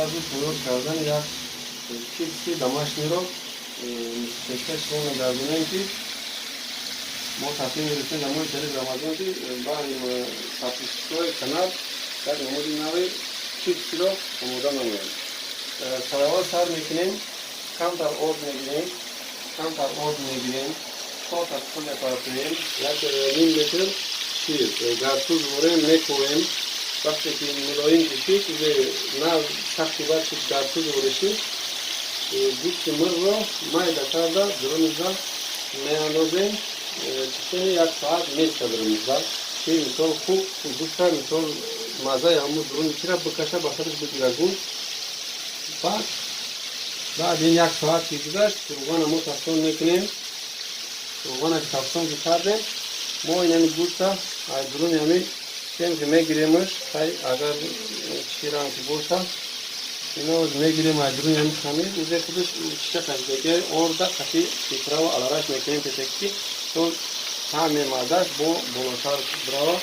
tarzı tayyor kardن یک چیپسی домашний رو پیشکش کنم در دونن که ما تصمیم گرفتیم نمای شریف رمضان که بریم پاپیشکوی کانال یک نمودی نوی چیپسی رو آماده نماییم. سراغ سر میکنیم، کم تر آب میگیریم، تا تا پول پارتیم، یک نیم لیتر شیر در توز وریم میکویم. وقتی که ملایم کشید نه سختی باید در توز ورشید گوشت مر را مایده کرده درونزده میاندازیم چطور یک ساعت میسته درونزده که مثال خوب گوشت مثال مزه همون درون چی را بکشه بخورش بگیره گوشت. بعد این یک ساعت که گذشت روغن ما تفصیل میکنیم. روغن تفصیل که کردیم ما این گوشت درون همی که میگیریمش اگر شیران که باشه اینا میگیریم مجبوری هم خمیر میشه خودش چه دیگه orada kafi fikrava alarak mekanın tetekki son همه مادر با بلوشار برا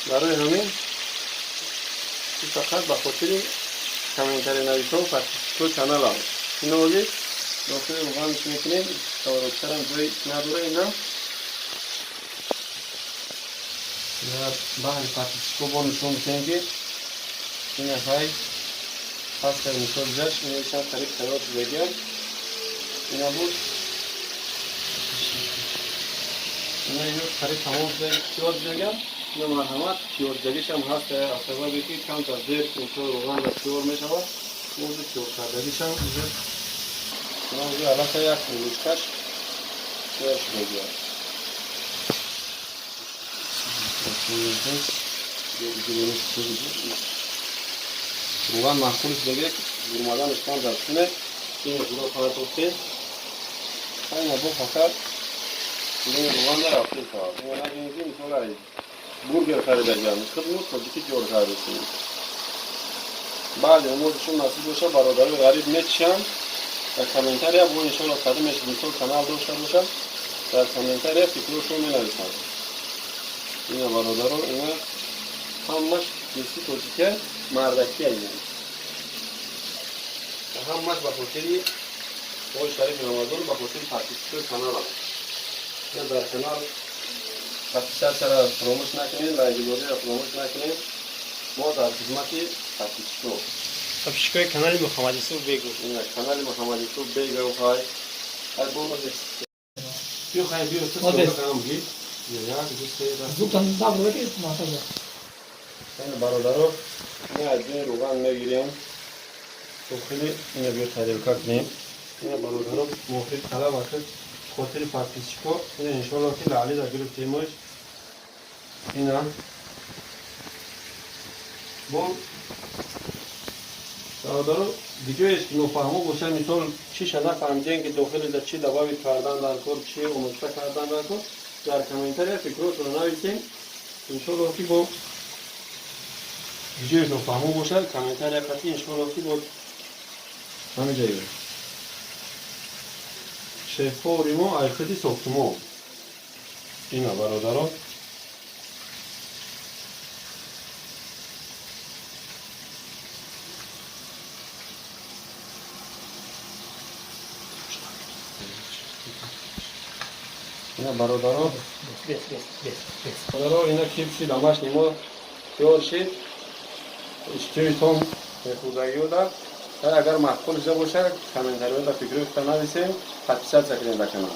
برای همین فقط به خاطر کامنتاری نویسا و پرتیسکو کانال هم اینو ولی داخل روغنش میکنیم تا روکترم جای نداره اینا بعد پرتیسکو با نشون میکنیم که این های خاص کردن مثال جاش میشن قریب تیار دیگر اینا بود اینا یه قریب تمام تیار دیگر اینا مرحمت تیار دیگرش هم هست اصلا بیتی کم تا زیر مثال روغن را تیار میشود موضوع تیار کردگیش هم موضوع علاقه یک نوشکش تیار شده دیگر روغن محکومش دیگه گرمادن اشکان در سونه این روغن خواهد توسته خیلی نبو فقط این روغن در افتی خواهد این نگه مثال های برگر خریده جمعی خدمت خودی جور خریده سونه بعد امورشون نصیب باشه برادر غریب میتشن در کامنتاری هم با انشاءالله قدمش مثال کانال داشته باشم در کامنتاری فکرشون می نویسن این برادر رو اینا همش جنسی توجیه مردکی هستند. همش با خاطری وای شریف رمضان با خاطر پاکستان کانال است. یا در کانال پاکستان را فراموش نکنید، رایگذاری را فراموش نکنید. ما در خدمت پاکستان. پاکستان کانال محمد یوسف بیگو. این کانال محمد یوسف بیگو های. هر بار بیو خواهی بیو تو کام گی. یا دوست زودتان داغ بگید ماتاجا. این برادرها این از این روغن میگیریم تو خیلی اینو بیار تحلیل کنیم این برادرها موقع طلب وقت خاطر پاکیزشکو این انشالله که لعلی را گرفتیمش اینا با برادرها ویدیویش که نفهمو باشه مثال چی شده فهمیدین که داخل در چی دواوی کردن در کار چی امشته کردن در کار در کامنتاری فکرات رو نویسین انشالله که با ویدیوش نفهمو باشه کامنتاری قطعی انشالله که با همه جایی بریم شفاری ما ایخدی ساختمان اینا برادران اینا برادران برادران اینا کیپسی دمش نیما تیار شد اشتری تام خودگیو دار اگر معقول باشه کامنتاری رو فکر کنید نویسین حتما سکرین بکنم